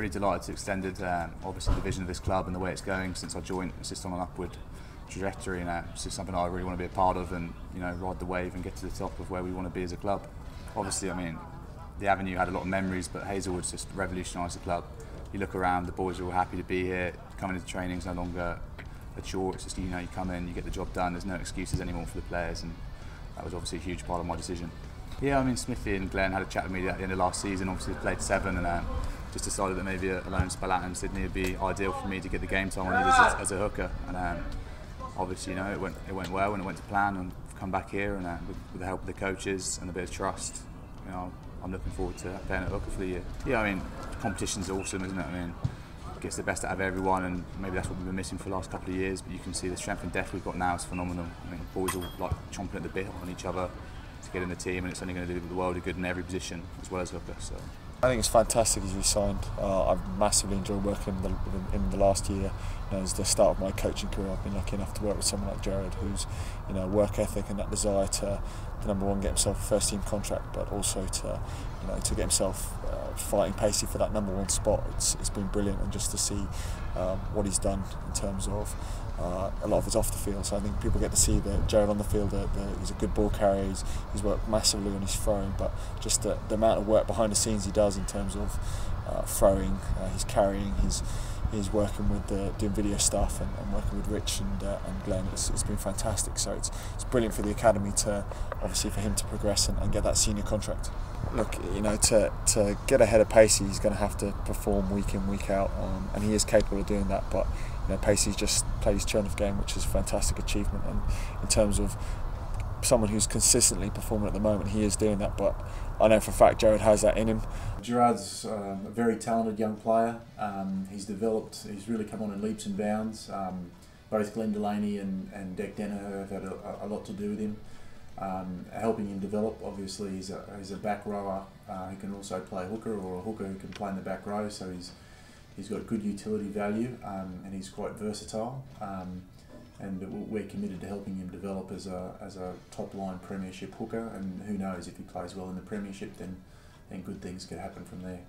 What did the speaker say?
really delighted to extended obviously the vision of this club and the way it's going since I joined. It's just on an upward trajectory, and it's just something I really want to be a part of, and ride the wave and get to the top of where we want to be as a club. Obviously, I mean, the Avenue had a lot of memories, but Hazelwood's just revolutionised the club. You look around, the boys are all happy to be here. Coming into training is no longer a chore. It's just you come in, you get the job done. There's no excuses anymore for the players, and that was obviously a huge part of my decision. Yeah, I mean, Smithy and Glenn had a chat with me at the end of last season. Obviously, they played 7 and just decided that maybe a loan spell out in Sydney would be ideal for me to get the game time I needed as a hooker. And obviously, it went well and it went to plan. And I've come back here, and with the help of the coaches and a bit of trust, I'm looking forward to playing at hooker for the year. Yeah, I mean, competition's awesome, isn't it? I mean, it gets the best out of everyone, and maybe that's what we've been missing for the last couple of years. But you can see the strength and depth we've got now is phenomenal. I mean, boys all like chomping at the bit on each other to get in the team, and it's only going to do the world of good in every position as well as hooker. So I think it's fantastic as we signed. I've massively enjoyed working in the last year. As the start of my coaching career, I've been lucky enough to work with someone like Gerard, who's work ethic and that desire to number one, get himself a first team contract, but also to get himself fighting Pacey for that number one spot. It's been brilliant, and just to see what he's done in terms of a lot of it's off the field. So I think people get to see that Gerard on the field, he's a good ball carrier, he's worked massively on his throwing, but just the amount of work behind the scenes he does in terms of throwing, his carrying, he's working with doing video stuff and working with Rich and Glenn. It's been fantastic. So it's brilliant for the academy to obviously for him to progress and get that senior contract. Look, to get ahead of Pacey, he's going to have to perform week in, week out, and he is capable of doing that. But Pacey's just played his turn of game, which is a fantastic achievement. And in terms of someone who's consistently performing at the moment, he is doing that. But I know for a fact Gerard has that in him. Gerard's a very talented young player. He's really come on in leaps and bounds. Both Glenn Delaney and Deck Denner have had a lot to do with him, helping him develop. Obviously, he's a back rower who can also play hooker, or a hooker who can play in the back row. So he's got good utility value, and he's quite versatile. And we're committed to helping him develop as a top-line premiership hooker. And who knows, if he plays well in the premiership, then good things could happen from there.